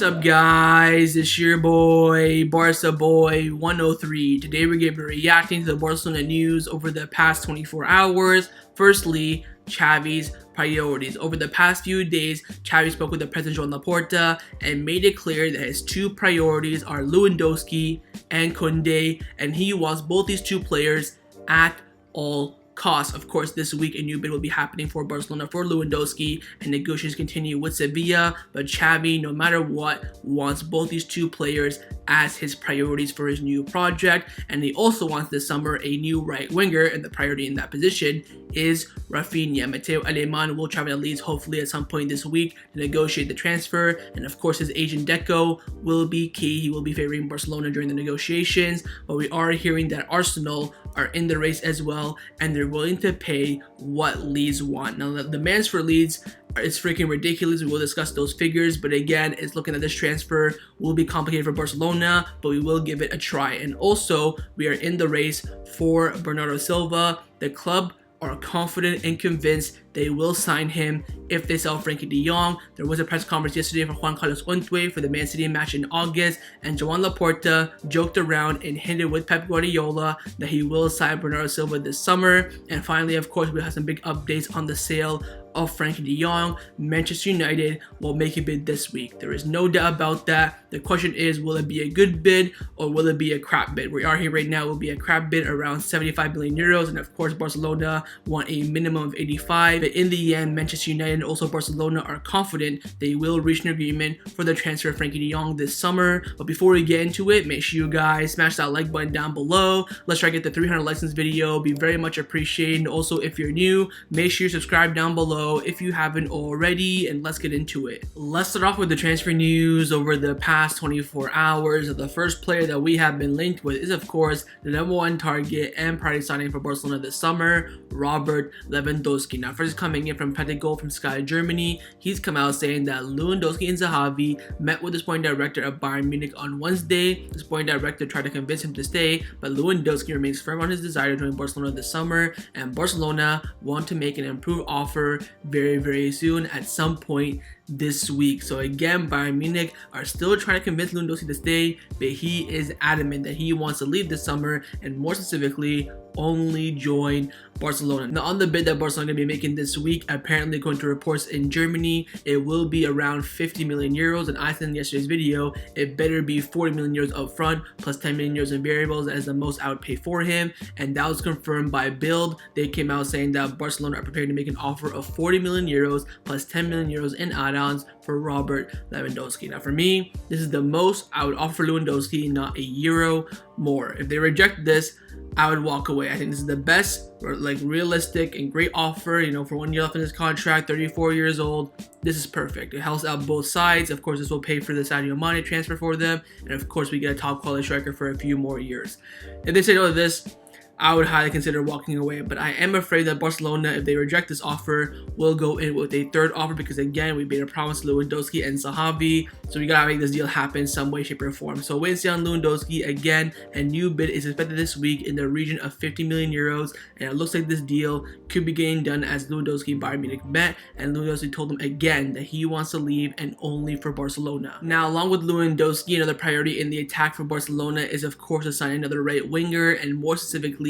up, guys? It's your boy, Barca Boy 103. Today we're going to be reacting to the Barcelona news over the past 24 hours. Firstly, Xavi's priorities. Over the past few days, Xavi spoke with the president Joan Laporta and made it clear that his two priorities are Lewandowski and Kounde, and he wants both these two players at all costs. Of course, this week a new bid will be happening for Barcelona for Lewandowski, and negotiations continue with Sevilla, but Xavi, no matter what, wants both these two players as his priorities for his new project, and he also wants this summer a new right winger, and the priority in that position is Raphinha. Mateu Alemany will travel to Leeds hopefully at some point this week to negotiate the transfer, and of course his agent Deco will be key. He will be favoring Barcelona during the negotiations, but we are hearing that Arsenal are in the race as well, and they're willing to pay what Leeds want. Now, the demands for Leeds is freaking ridiculous. We will discuss those figures, but again, it's looking at this transfer will be complicated for Barcelona, but we will give it a try. And also, we are in the race for Bernardo Silva. The club are confident and convinced they will sign him if they sell Frenkie de Jong. There was a press conference yesterday for Juan Carlos Unzue for the Man City match in August, and Joan Laporta joked around and hinted with Pep Guardiola that he will sign Bernardo Silva this summer. And finally, of course, we have some big updates on the sale of Frenkie de Jong. Manchester United will make a bid this week. There is no doubt about that. The question is, will it be a good bid or will it be a crap bid? We are here right now. It will be a crap bid around 75 million euros, and of course Barcelona want a minimum of 85. But in the end, Manchester United and also Barcelona are confident they will reach an agreement for the transfer of Frenkie de Jong this summer. But before we get into it, make sure you guys smash that like button down below. Let's try to get the 300 likes in this video. Be very much appreciated. And also, if you're new, make sure you subscribe down below if you haven't already, and let's get into it. Let's start off with the transfer news over the past 24 hours. The first player that we have been linked with is, of course, the #1 target and priority signing for Barcelona this summer, Robert Lewandowski. Now, first coming in from Pedri from Sky Germany, he's come out saying that Lewandowski and Xavi met with the sporting director of Bayern Munich on Wednesday. The sporting director tried to convince him to stay, but Lewandowski remains firm on his desire to join Barcelona this summer, and Barcelona want to make an improved offer very soon at some point this week. So again, Bayern Munich are still trying to convince Lewandowski to stay, but he is adamant that he wants to leave this summer, and more specifically only join Barcelona. Now, on the bid that Barcelona is going to be making this week, apparently according to reports in Germany, it will be around 50 million euros, and I said in yesterday's video it better be 40 million euros up front plus 10 million euros in variables as the most I would pay for him, and that was confirmed by Bild. They came out saying that Barcelona are prepared to make an offer of 40 million euros plus 10 million euros in add-ons for Robert Lewandowski. Now, for me, this is the most I would offer Lewandowski, not a euro more. If they reject this, I would walk away. I think this is the best, like, realistic and great offer. You know, for 1 year left in his contract, 34 years old, this is perfect. It helps out both sides. Of course, this will pay for the Sadio Mane transfer for them, and of course, we get a top quality striker for a few more years. If they say no to this, I would highly consider walking away, but I am afraid that Barcelona, if they reject this offer, will go in with a third offer, because again, we made a promise to Lewandowski and Xavi, so we gotta make this deal happen some way, shape, or form. So wait and see on Lewandowski. Again, a new bid is expected this week in the region of 50 million euros, and it looks like this deal could be getting done as Lewandowski and Bayern Munich met, and Lewandowski told them again that he wants to leave and only for Barcelona. Now, along with Lewandowski, another priority in the attack for Barcelona is, of course, to sign another right winger, and more specifically,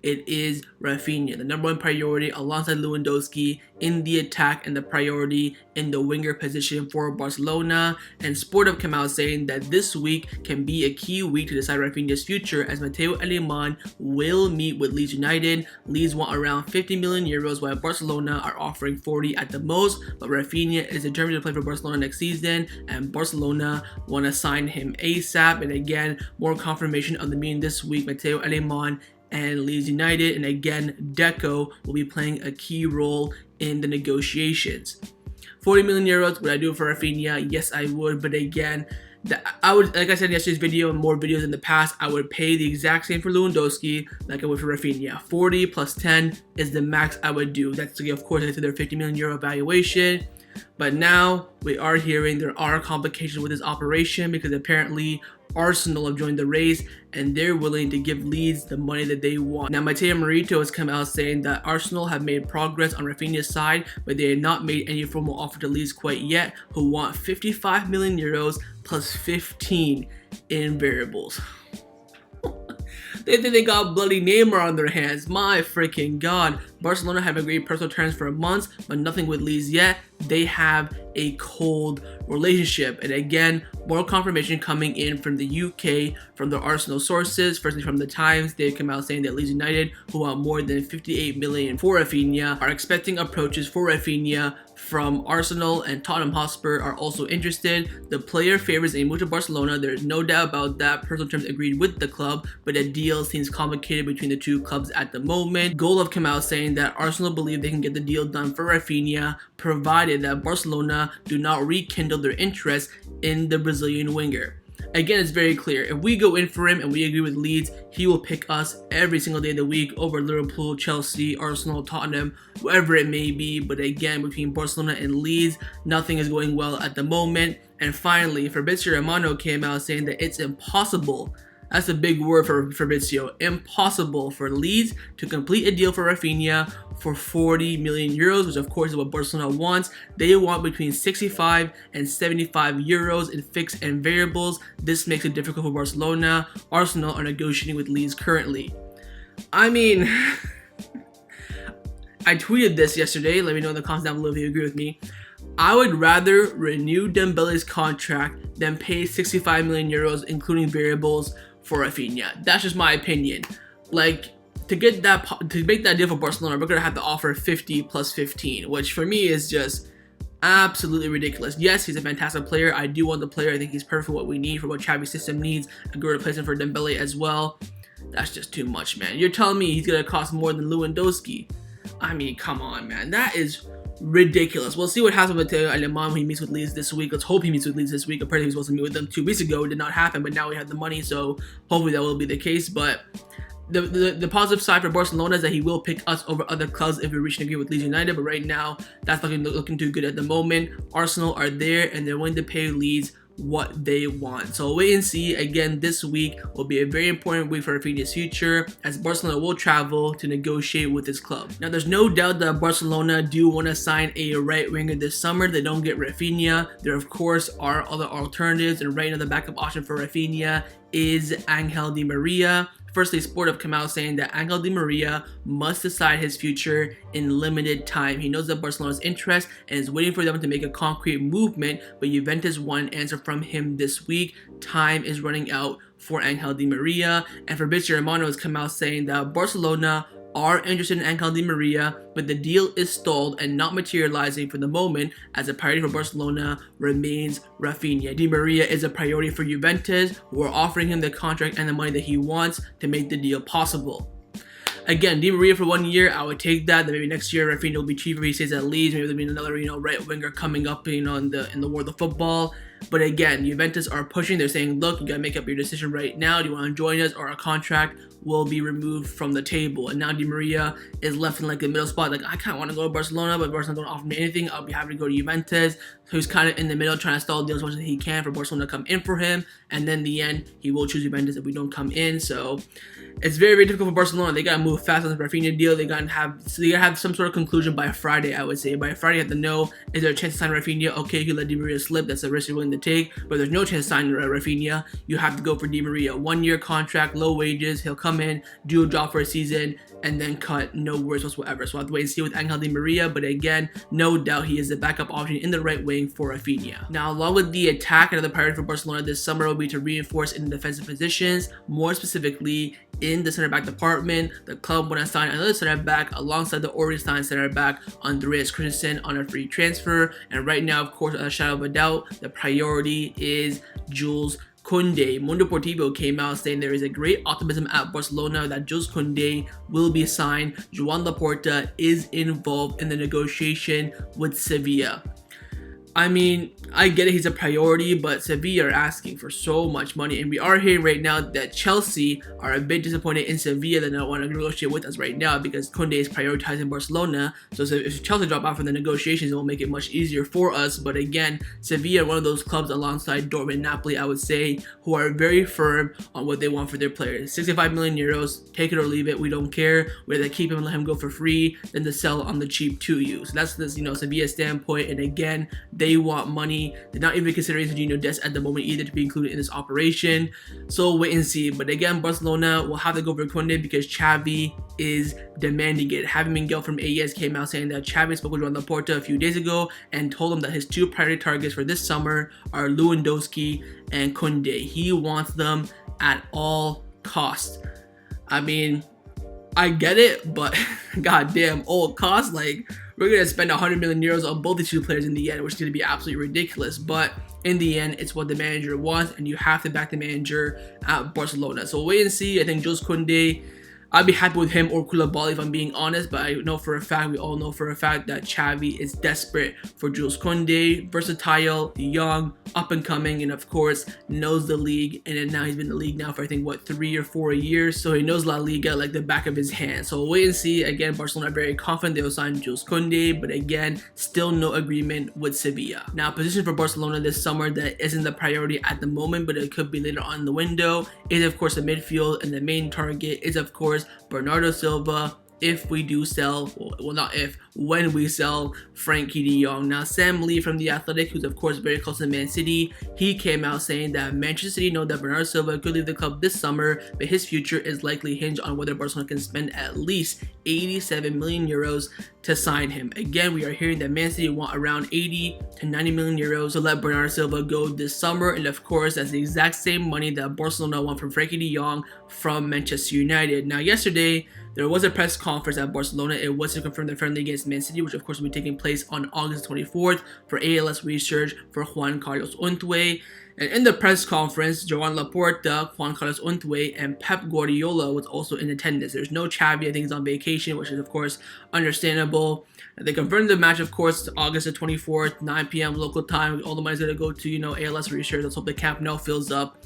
it is Raphinha, the #1 priority alongside Lewandowski in the attack and the priority in the winger position for Barcelona. And Sport have come out saying that this week can be a key week to decide Raphinha's future, as Mateu Alemany will meet with Leeds United. Leeds want around 50 million euros, while Barcelona are offering 40 at the most, but Raphinha is determined to play for Barcelona next season, and Barcelona want to sign him ASAP. And again, more confirmation of the meeting this week, Mateu Alemany and Leeds United, and again, Deco will be playing a key role in the negotiations. 40 million euros, would I do it for Raphinha? Yes, I would, but again, I would, like I said in yesterday's video and more videos in the past, I would pay the exact same for Lewandowski like I would for Raphinha. 40 plus 10 is the max I would do. That's to, of course, to their 50 million euro valuation. But now we are hearing there are complications with this operation because apparently Arsenal have joined the race and they're willing to give Leeds the money that they want. Now, Mateu Alemany has come out saying that Arsenal have made progress on Raphinha's side, but they have not made any formal offer to Leeds quite yet, who want 55 million euros plus 15 in variables. They think they got bloody Neymar on their hands. My freaking god. Barcelona have agreed personal terms for months, but nothing with Leeds yet. They have a cold relationship. And again, more confirmation coming in from the UK, from the Arsenal sources. Firstly, from the Times, they come out saying that Leeds United, who want more than 58 million for Raphinha, are expecting approaches for Raphinha from Arsenal, and Tottenham Hotspur are also interested. The player favors a move to Barcelona. There's no doubt about that. Personal terms agreed with the club, but the deal seems complicated between the two clubs at the moment. Goal have come out saying that Arsenal believe they can get the deal done for Raphinha, provided that Barcelona do not rekindle their interest in the Brazilian winger. Again, it's very clear. If we go in for him and we agree with Leeds, he will pick us every single day of the week over Liverpool, Chelsea, Arsenal, Tottenham, whoever it may be. But again, between Barcelona and Leeds, nothing is going well at the moment. And finally, Fabrizio Romano came out saying that it's impossible. That's a big word for Fabrizio. Impossible for Leeds to complete a deal for Raphinha for 40 million euros, which of course is what Barcelona wants. They want between 65 and 75 euros in fixed and variables. This makes it difficult for Barcelona. Arsenal are negotiating with Leeds currently. I mean, I tweeted this yesterday. Let me know in the comments down below if you agree with me. I would rather renew Dembele's contract than pay 65 million euros, including variables, for Raphinha. That's just my opinion. Like, to make that deal for Barcelona, we're gonna have to offer 50 plus 15, which for me is just absolutely ridiculous. Yes, he's a fantastic player. I do want the player. I think he's perfect for what we need, for what Xavi's system needs. A good replacement for Dembele as well. That's just too much, man. You're telling me he's gonna cost more than Lewandowski? I mean, come on, man. That is ridiculous. We'll see what happens with Mateu Alemany when he meets with Leeds this week. Let's hope he meets with Leeds this week. Apparently he was supposed to meet with them 2 weeks ago. It did not happen, but now we have the money, so hopefully that will be the case. But the positive side for Barcelona is that he will pick us over other clubs if we reach an agreement with Leeds United, but right now that's not looking too good at the moment. Arsenal are there and they're willing to pay Leeds what they want. So wait and see. Again, this week will be a very important week for Raphinha's future, as Barcelona will travel to negotiate with his club. Now, there's no doubt that Barcelona do want to sign a right winger this summer. They don't get Raphinha. There, of course, are other alternatives, and right now the backup option for Raphinha is Angel Di Maria. Firstly, Sport have come out saying that Angel Di Maria must decide his future in limited time. He knows that Barcelona's interest and is waiting for them to make a concrete movement, but Juventus want an answer from him this week. Time is running out for Angel Di Maria, and Fabrizio Romano has come out saying that Barcelona are interested in Angel Di Maria, but the deal is stalled and not materializing for the moment, as a priority for Barcelona remains Raphinha. Di Maria is a priority for Juventus, who are offering him the contract and the money that he wants to make the deal possible. Again, Di Maria for 1 year, I would take that. Then maybe next year Raphinha will be cheaper if he stays at Leeds. Maybe there'll be another, right winger coming up, in the world of football. But again, Juventus are pushing. They're saying, look, you gotta make up your decision right now. Do you want to join us, or a contract will be removed from the table? And now Di Maria is left in like the middle spot. Like, I kind of want to go to Barcelona, but Barcelona don't offer me anything. I'll be happy to go to Juventus. So he's kind of in the middle, trying to stall deals as much as he can for Barcelona to come in for him. And then in the end, he will choose Juventus if we don't come in. So it's very, very difficult for Barcelona. They gotta move fast on the Raphinha deal. They gotta have some sort of conclusion by Friday, I would say. By Friday, you have to know, is there a chance to sign Raphinha? Okay, you can let Di Maria slip. That's a risk you're willing to take. But if there's no chance to sign Raphinha, you have to go for Di Maria. 1 year contract, low wages. He'll come in, do a job for a season, and then cut. No worries whatsoever. So I'll have to wait and see with Angel Di Maria. But again, no doubt he is the backup option in the right wing for Raphinha. Now, along with the attack, another priority for Barcelona this summer will be to reinforce in the defensive positions, more specifically in the center back department. The club want to sign another center back alongside the already signed center back Andreas Christensen on a free transfer. And right now, of course, a shadow of a doubt, the priority is Jules Kounde. Mundo Deportivo came out saying there is a great optimism at Barcelona that Jules Kounde will be signed. Joan Laporta is involved in the negotiation with Sevilla. I mean, I get it, he's a priority, but Sevilla are asking for so much money, and we are hearing right now that Chelsea are a bit disappointed in Sevilla. They don't want to negotiate with us right now because Kounde is prioritizing Barcelona. So if Chelsea drop out from the negotiations, it will make it much easier for us. But again, Sevilla are one of those clubs alongside Dortmund, Napoli, I would say, who are very firm on what they want for their players. 65 million euros, take it or leave it. We don't care. We'd rather keep him and let him go for free than to sell on the cheap to you. So that's this, Sevilla standpoint. And again, they want money. They're not even considering Sergi Dest at the moment either to be included in this operation. So wait and see. But again, Barcelona will have to go for Kounde because Xavi is demanding it. Javi Miguel from AES came out saying that Xavi spoke with Joan Laporta a few days ago and told him that his two priority targets for this summer are Lewandowski and Kounde. He wants them at all costs. I mean, I get it, but goddamn, all costs, like, we're going to spend 100 million euros on both these two players in the end, which is going to be absolutely ridiculous. But in the end, it's what the manager wants, and you have to back the manager at Barcelona. So wait and see. I think Jules Kounde, I'd be happy with him or Koulibaly if I'm being honest, but I know for a fact, we all know for a fact that Xavi is desperate for Jules Kounde, versatile, young, up and coming, and of course knows the league. And then now he's been in the league now for I think 3 or 4 years, so he knows La Liga like the back of his hand. So we'll wait and see. Again, Barcelona are very confident they will sign Jules Kounde, but again, still no agreement with Sevilla. Now, position for Barcelona this summer that isn't the priority at the moment, but it could be later on in the window, is of course the midfield, and the main target is of course Bernardo Silva, if we do sell, well not if, when we sell Frenkie de Jong. Now Sam Lee from The Athletic, who's of course very close to Man City, he came out saying that Manchester City know that Bernardo Silva could leave the club this summer, but his future is likely hinged on whether Barcelona can spend at least 87 million euros to sign him. Again, we are hearing that Man City want around 80 to 90 million euros to let Bernardo Silva go this summer, and of course that's the exact same money that Barcelona want from Frenkie de Jong from Manchester United. Now yesterday, there was a press conference at Barcelona. It was to confirm the friendly against Man City, which of course will be taking place on August 24th for ALS research for Juan Carlos Unzue. And in the press conference, Joan Laporta, Juan Carlos Unzue, and Pep Guardiola was also in attendance. There's no Xavi, I think he's on vacation, which is of course understandable. They confirmed the match, of course, August the 24th, 9 p.m. local time. All the money's gonna go to, ALS research. Let's hope the Camp Nou fills up.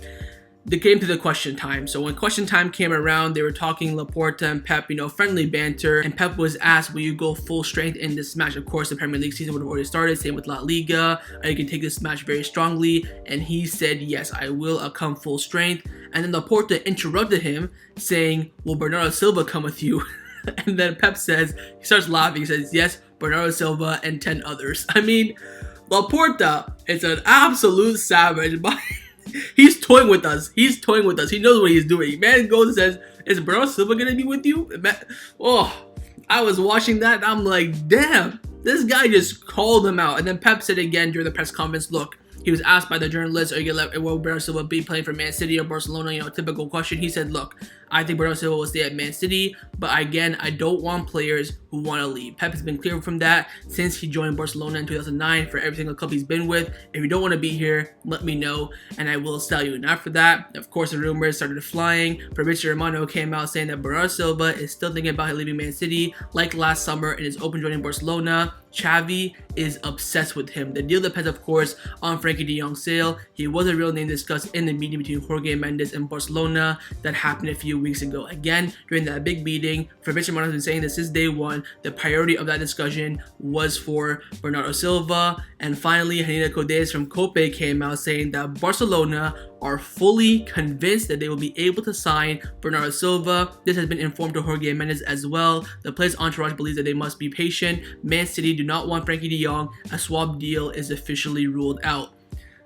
They came to the question time. So when question time came around, they were talking Laporta and Pep, friendly banter. And Pep was asked, will you go full strength in this match? Of course, the Premier League season would have already started. Same with La Liga. You can take this match very strongly. And he said, yes, I will come full strength. And then Laporta interrupted him saying, will Bernardo Silva come with you? And then Pep says, he starts laughing. He says, yes, Bernardo Silva and 10 others. I mean, Laporta is an absolute savage. But he's toying with us. He's toying with us. He knows what he's doing. Man goes and says, is Bernardo Silva going to be with you? Man, I was watching that. I'm like, damn, this guy just called him out. And then Pep said again during the press conference, look, he was asked by the journalist, will Bernardo Silva be playing for Man City or Barcelona? Typical question. He said, look, I think Bernardo Silva will stay at Man City, but again, I don't want players who want to leave. Pep has been clear from that since he joined Barcelona in 2009 for every single club he's been with. If you don't want to be here, let me know and I will sell you. And after that, of course, the rumors started flying. Fabrizio Romano came out saying that Bernardo Silva is still thinking about leaving Man City like last summer and is open joining Barcelona. Xavi is obsessed with him. The deal depends, of course, on Frenkie de Jong's sale. He was a real name discussed in the meeting between Jorge Mendes and Barcelona that happened a few weeks ago. Again, during that big meeting, Fabrizio Romano has been saying this since day one. The priority of that discussion was for Bernardo Silva. And finally, Hanina Codes from Cope came out saying that Barcelona are fully convinced that they will be able to sign Bernardo Silva. This has been informed to Jorge Mendes as well. The player's entourage believes that they must be patient. Man City do not want Frenkie de Jong. A swap deal is officially ruled out.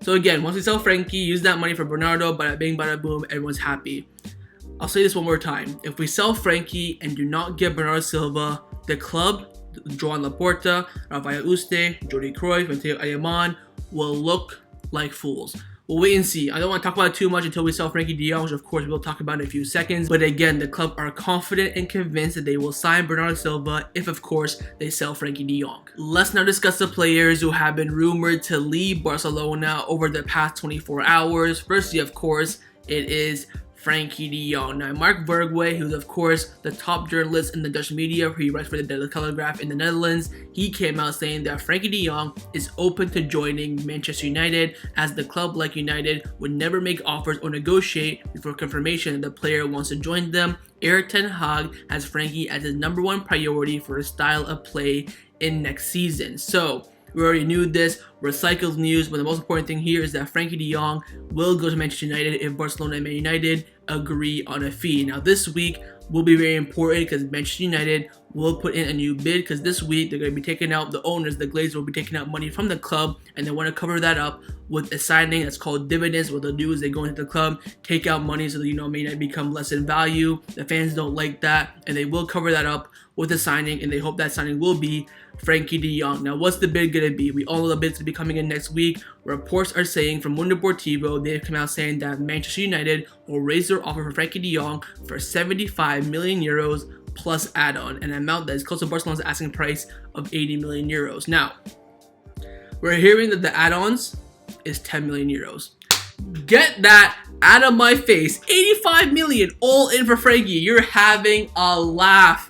So again, once we sell Frenkie, use that money for Bernardo, bada bing, bada boom, everyone's happy. I'll say this one more time. If we sell Frenkie and do not get Bernardo Silva, the club, Joan Laporta, Rafael Uste, Jordi Cruyff, Mateu Alemany, will look like fools. We'll wait and see. I don't want to talk about it too much until we sell Frenkie de Jong, which of course we'll talk about in a few seconds. But again, the club are confident and convinced that they will sign Bernardo Silva if, of course, they sell Frenkie de Jong. Let's now discuss the players who have been rumored to leave Barcelona over the past 24 hours. Firstly, of course, it is Frenkie de Jong. Now, Mark Verge, who's of course the top journalist in the Dutch media, he writes for the Daily Telegraph in the Netherlands, he came out saying that Frenkie de Jong is open to joining Manchester United, as the club, like United, would never make offers or negotiate before confirmation that the player wants to join them. Erik ten Hag has Frenkie as his #1 priority for his style of play in next season. So, we already knew this, recycled news, but the most important thing here is that Frenkie de Jong will go to Manchester United if Barcelona and Man United agree on a fee. Now, this week will be very important because Manchester United will put in a new bid, because this week they're going to be taking out, the owners, the Glazers, will be taking out money from the club, and they want to cover that up with a signing that's called dividends. What they'll do is they go into the club, take out money so that, May not become less in value. The fans don't like that, and they will cover that up with a signing, and they hope that signing will be Frenkie de Jong. Now, what's the bid going to be? We all know the bid's going to be coming in next week. Reports are saying from Mundo Deportivo, they've come out saying that Manchester United will raise their offer for Frenkie de Jong for 75 million euros plus add-on, an amount that is close to Barcelona's asking price of 80 million euros. Now, we're hearing that the add-ons is 10 million euros. Get that out of my face. 85 million all in for Frenkie. You're having a laugh.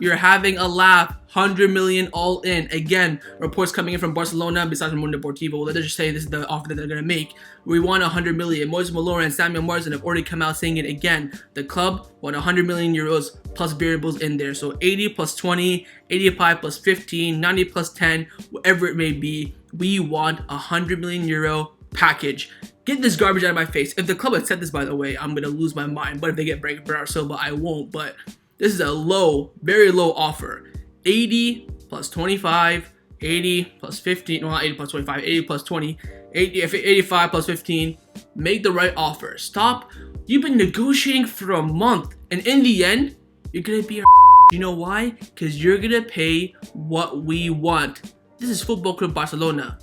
100 million all in. Again, reports coming in from Barcelona, besides from Mundo Deportivo, they're just saying this is the offer that they're going to make. We want 100 million. Moisés Malora and Samuel Marsden have already come out saying it again. The club want 100 million euros plus variables in there. So 80 plus 20, 85 plus 15, 90 plus 10, whatever it may be. We want 100 million euro package. Get this garbage out of my face. If the club had said this, by the way, I'm going to lose my mind. But if they get Bernardo Silva, I won't. But this is a low, very low offer. 80 plus 25, 80 plus 15, well, not 80 plus 25, 80 plus 20, 85 plus 15. Make the right offer. Stop. You've been negotiating for a month, and in the end, you're going to be a You know why? Because you're going to pay what we want. This is Football Club Barcelona.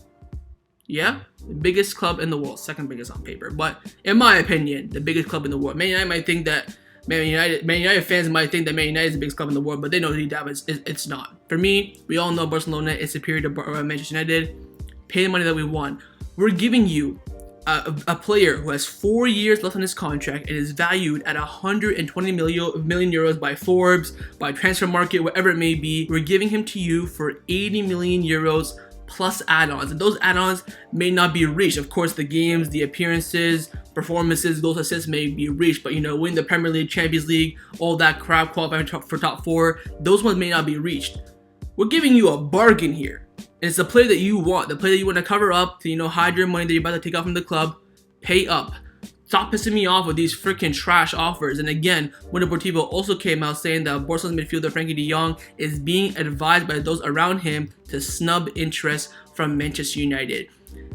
Yeah? The biggest club in the world. Second biggest on paper. But in my opinion, the biggest club in the world. Man United might think that Man United fans might think that Man United is the biggest club in the world, but they know deep down it's not. For me, we all know Barcelona is superior to Manchester United. Pay the money that we want. We're giving you a player who has 4 years left on his contract and is valued at 120 million euros by Forbes, by Transfer Market, whatever it may be. We're giving him to you for 80 million euros plus add-ons, and those add-ons may not be reached. Of course, the games, the appearances, performances, those assists may be reached, but win the Premier League, Champions League, all that crap, qualifying for top 4, those ones may not be reached. We're giving you a bargain here. And it's the player that you want, the player that you want to cover up, to hide your money that you're about to take out from the club. Pay up. Stop pissing me off with these freaking trash offers. And again, Mundo Deportivo also came out saying that Barcelona's midfielder Frenkie de Jong is being advised by those around him to snub interest from Manchester United.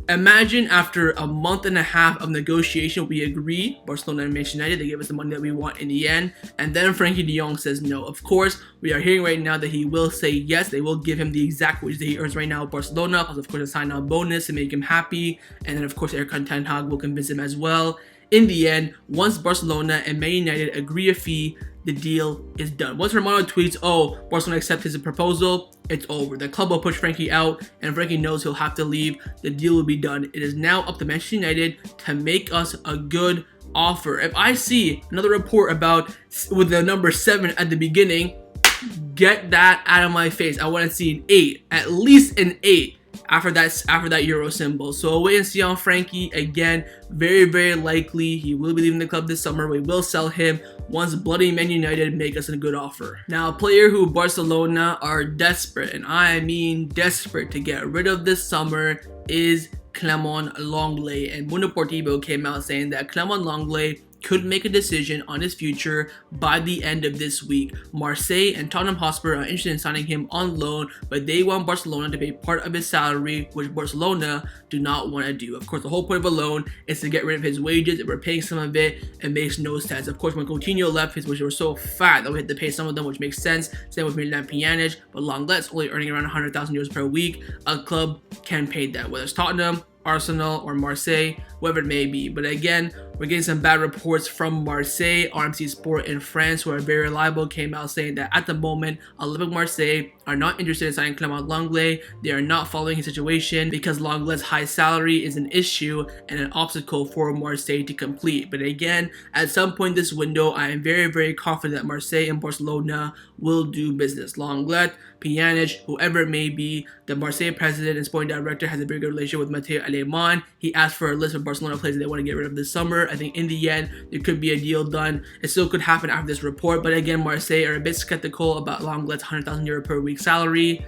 Imagine after a month and a half of negotiation, we agree, Barcelona and Manchester United, they give us the money that we want in the end, and then Frenkie de Jong says no. Of course, we are hearing right now that he will say yes. They will give him the exact wage that he earns right now at Barcelona, plus of course a sign-on bonus to make him happy, and then of course Erik ten Hag will convince him as well. In the end, once Barcelona and Man United agree a fee, the deal is done. Once Romano tweets, oh, Barcelona accepts his proposal, it's over. The club will push Frenkie out, and if Frenkie knows he'll have to leave, the deal will be done. It is now up to Manchester United to make us a good offer. If I see another report about with the number 7 at the beginning, get that out of my face. I want to see an 8, at least an 8. After that Euro symbol. So wait and see on Frenkie. Again, very, very likely he will be leaving the club this summer. We will sell him once bloody Man United make us a good offer. Now, a player who Barcelona are desperate, and I mean desperate, to get rid of this summer is Clement Lenglet. And Mundo Deportivo came out saying that Clement Lenglet could make a decision on his future by the end of this week. Marseille and Tottenham Hotspur are interested in signing him on loan, but they want Barcelona to pay part of his salary, which Barcelona do not want to do. Of course, the whole point of a loan is to get rid of his wages. If we're paying some of it, it makes no sense. Of course, when Coutinho left, his wages were so fat that we had to pay some of them, which makes sense. Same with Milan Pjanic, but Lenglet's only earning around 100,000 euros per week. A club can pay that, whether it's Tottenham, Arsenal, or Marseille, whatever it may be. But again, we're getting some bad reports from Marseille. RMC Sport in France, who are very reliable, came out saying that at the moment, Olympique Marseille are not interested in signing Clement Lenglet. They are not following his situation because Lenglet's high salary is an issue and an obstacle for Marseille to complete. But again, at some point this window, I am very, very confident that Marseille and Barcelona will do business. Lenglet, Pjanic, whoever it may be, the Marseille president and sporting director has a very good relationship with Mateu Alemany. He asked for a list of Barcelona players that they want to get rid of this summer. I think in the end, there could be a deal done. It still could happen after this report, but again, Marseille are a bit skeptical about Lenglet's €100,000 per week salary.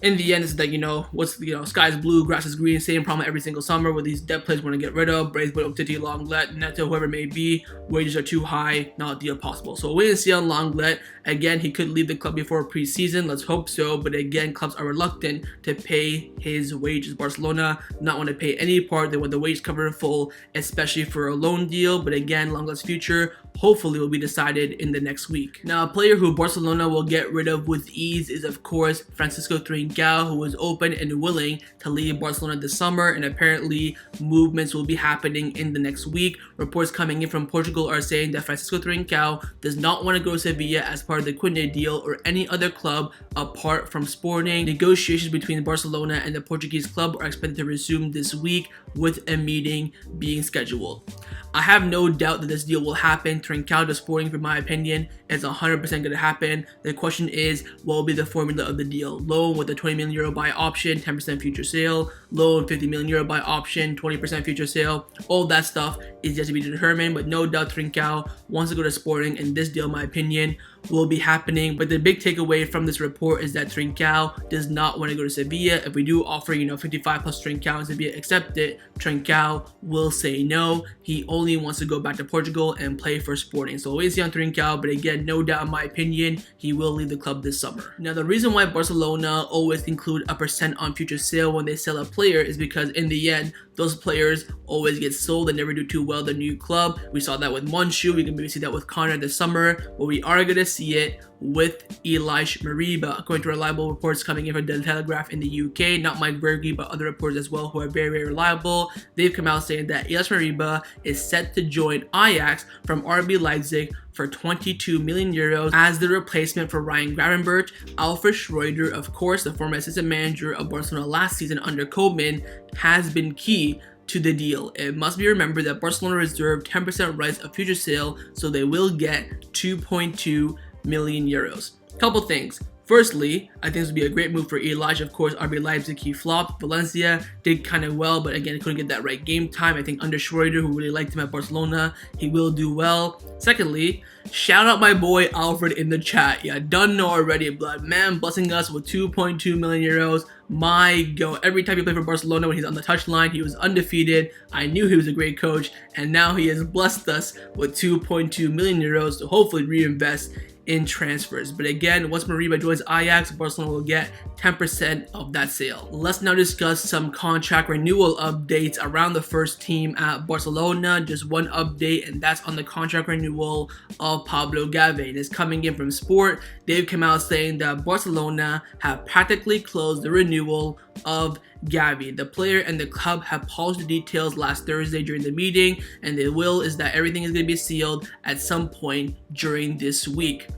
In the end, it's like, sky's blue, grass is green, same problem every single summer with these debt players want to get rid of. Braithwaite, Umtiti, Lenglet, Neto, whoever it may be, wages are too high, not a deal possible. So wait and see on Lenglet. Again, he could leave the club before preseason, let's hope so, but again, clubs are reluctant to pay his wages. Barcelona not want to pay any part, they want the wage covered in full, especially for a loan deal, but again, Lenglet's future hopefully will be decided in the next week. Now, a player who Barcelona will get rid of with ease is, of course, Francisco Trincao, who is open and willing to leave Barcelona this summer, and apparently movements will be happening in the next week. Reports coming in from Portugal are saying that Francisco Trincao does not want to go to Sevilla as part of the Kounde deal or any other club apart from Sporting. Negotiations between Barcelona and the Portuguese club are expected to resume this week with a meeting being scheduled. I have no doubt that this deal will happen. Trincao to Sporting, for my opinion, is 100% going to happen. The question is, what will be the formula of the deal? Loan with a €20 million buy option, 10% future sale. Loan, €50 million buy option, 20% future sale. All that stuff is yet to be determined, but no doubt Trincao wants to go to Sporting, and this deal, in my opinion, will be happening. But the big takeaway from this report is that Trincao does not want to go to Sevilla. If we do offer, 55 plus Trincao and Sevilla accept it, Trincao will say no. He only wants to go back to Portugal and play for Sporting. So we'll see on Trincao, but again, no doubt in my opinion, he will leave the club this summer. Now, the reason why Barcelona always include a percent on future sale when they sell a player is because in the end, those players always get sold and never do too well at the new club. We saw that with Monchu. We can maybe see that with Connor this summer, but we are going to see it with Ilaix Moriba. According to reliable reports coming in from The Telegraph in the UK, not Mike Verge, but other reports as well who are very, very reliable, they've come out saying that Ilaix Moriba is set to join Ajax from RB Leipzig for €22 million as the replacement for Ryan Gravenberch. Alfred Schroeder, of course, the former assistant manager of Barcelona last season under Koeman, has been key to the deal. It must be remembered that Barcelona reserved 10% rights of future sale, so they will get €2.2 million. Couple things. Firstly, I think this would be a great move for Ilaix. Of course, RB Leipzig, he flopped. Valencia did kind of well, but again, couldn't get that right game time. I think under Schroeder, who really liked him at Barcelona, he will do well. Secondly, shout out my boy Alfred in the chat. Yeah, done know already, blood. Man blessing us with €2.2 million. My God, every time he played for Barcelona when he's on the touchline, he was undefeated. I knew he was a great coach, and now he has blessed us with €2.2 million to hopefully reinvest in transfers. But again, once Moriba joins Ajax, Barcelona will get 10% of that sale. Let's now discuss some contract renewal updates around the first team at Barcelona. Just one update, and that's on the contract renewal of Pablo Gavi. And it's coming in from Sport. They've come out saying that Barcelona have practically closed the renewal of Gavi. The player and the club have paused the details last Thursday during the meeting, and the will is that everything is going to be sealed at some point during this week.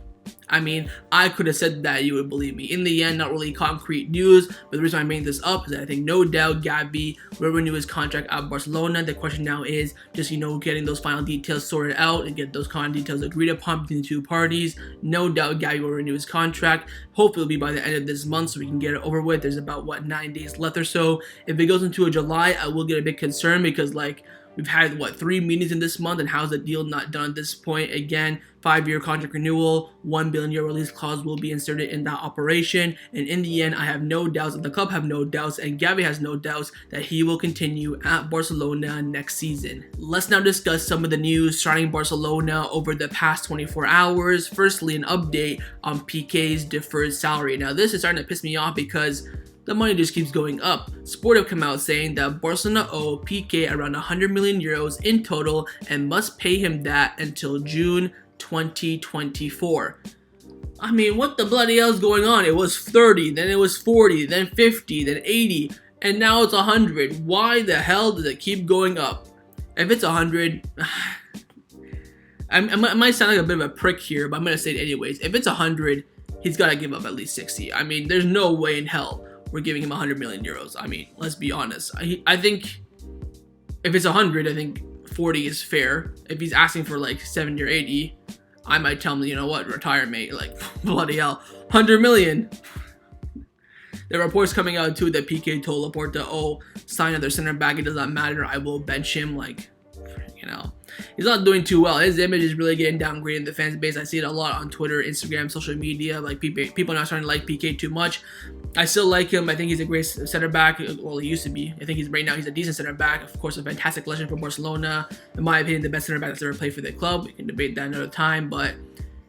I mean, I could have said that, you would believe me. In the end, not really concrete news, but the reason I made this up is that I think no doubt Gavi will renew his contract at Barcelona. The question now is just, getting those final details sorted out and get those final details agreed upon between the two parties. No doubt Gavi will renew his contract. Hopefully it'll be by the end of this month so we can get it over with. There's about, 9 days left or so. If it goes into a July, I will get a bit concerned because, we've had, 3 meetings in this month, and how's the deal not done at this point? Again, 5-year contract renewal, €1 billion release clause will be inserted in that operation. And in the end, I have no doubts, and the club have no doubts, and Gavi has no doubts that he will continue at Barcelona next season. Let's now discuss some of the news surrounding Barcelona over the past 24 hours. Firstly, an update on Pique's deferred salary. Now, this is starting to piss me off because the money just keeps going up. Sport have come out saying that Barcelona owe Pique around €100 million in total and must pay him that until June 2024. I mean, what the bloody hell is going on? It was 30, then it was 40, then 50, then 80, and now it's 100. Why the hell does it keep going up? If it's 100, I might sound like a bit of a prick here, but I'm gonna say it anyways. If it's 100, he's gotta give up at least 60. I mean, there's no way in hell we're giving him 100 million euros. I mean, let's be honest. I think if it's 100, I think 40 is fair. If he's asking for like 70 or 80, I might tell him, you know what, retire, mate. Like, bloody hell, 100 million. There are reports coming out too that Pique told Laporta, "Oh, sign another center back. It does not matter. I will bench him." Like, you know, he's not doing too well. His image is really getting downgraded in the fans base. I see it a lot on Twitter, Instagram, social media. Like, people are not starting to like Pique too much. I still like him. I think he's a great center back. Well, he used to be. I think he's a decent center back. Of course, a fantastic legend for Barcelona. In my opinion, the best center back that's ever played for the club. We can debate that another time. But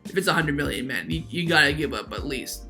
if it's 100 million, man, you gotta give up at least,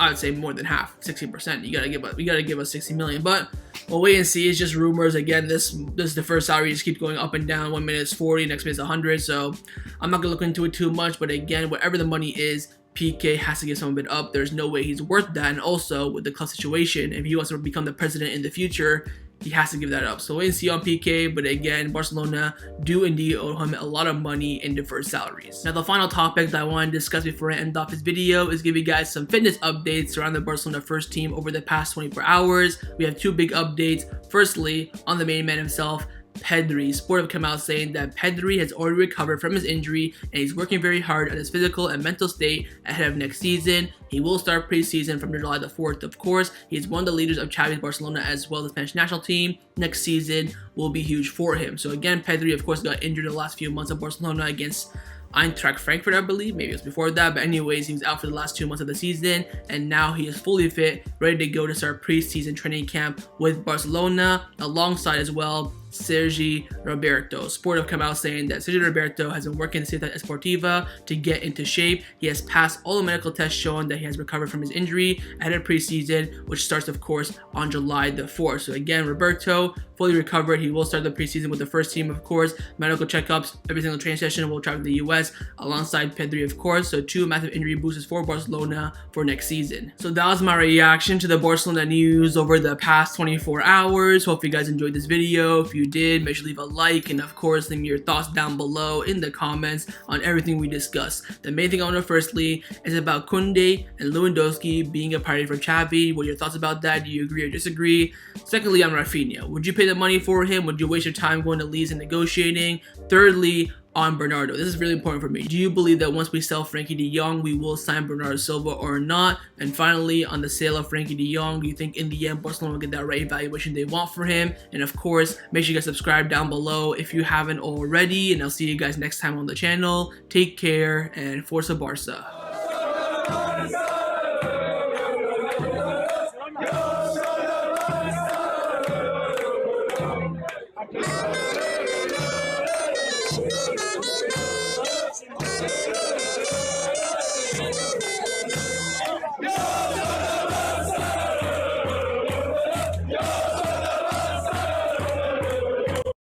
I would say, more than half, 60%. You gotta give us 60 million. But we'll wait and see. It's just rumors. Again, this is the first salary. Just keeps going up and down. 1 minute is 40, next minute is 100. So I'm not gonna look into it too much. But again, whatever the money is, Pique has to give some of it up. There's no way he's worth that. And also with the club situation, if he wants to become the president in the future, he has to give that up. So wait and see on Pique, but again, Barcelona do indeed owe him a lot of money in deferred salaries. Now, the final topic that I want to discuss before I end off this video is give you guys some fitness updates around the Barcelona first team over the past 24 hours. We have two big updates. Firstly, on the main man himself, Pedri. Sport have come out saying that Pedri has already recovered from his injury and he's working very hard on his physical and mental state ahead of next season. He will start preseason from July the 4th, of course. He's one of the leaders of Xavi's Barcelona as well as the Spanish national team. Next season will be huge for him. So again, Pedri, of course, got injured in the last few months of Barcelona against Eintracht Frankfurt, I believe. Maybe it was before that. But anyways, he was out for the last 2 months of the season. And now he is fully fit, ready to go to start preseason training camp with Barcelona, alongside as well Sergi Roberto. Sport have come out saying that Sergi Roberto has been working at Ciudad Esportiva to get into shape. He has passed all the medical tests showing that he has recovered from his injury ahead of preseason, which starts, of course, on July the 4th. So again, Roberto fully recovered. He will start the preseason with the first team, of course. Medical checkups, every single training session will travel to the US alongside Pedri, of course. So two massive injury boosters for Barcelona for next season. So that was my reaction to the Barcelona news over the past 24 hours. Hope you guys enjoyed this video. If you did, make sure to leave a like, and of course leave me your thoughts down below in the comments on everything we discussed. The main thing I want to firstly is about Kounde and Lewandowski being a priority for Xavi. What are your thoughts about that? Do you agree or disagree? Secondly, on Raphinha, would you pay the money for him? Would you waste your time going to Leeds and negotiating? Thirdly, on Bernardo, this is really important for me. Do you believe that once we sell Frenkie de Jong, we will sign Bernardo Silva or not? And finally, on the sale of Frenkie de Jong, do you think in the end Barcelona will get that right valuation they want for him? And of course, make sure you guys subscribe down below if you haven't already. And I'll see you guys next time on the channel. Take care and Forza Barca.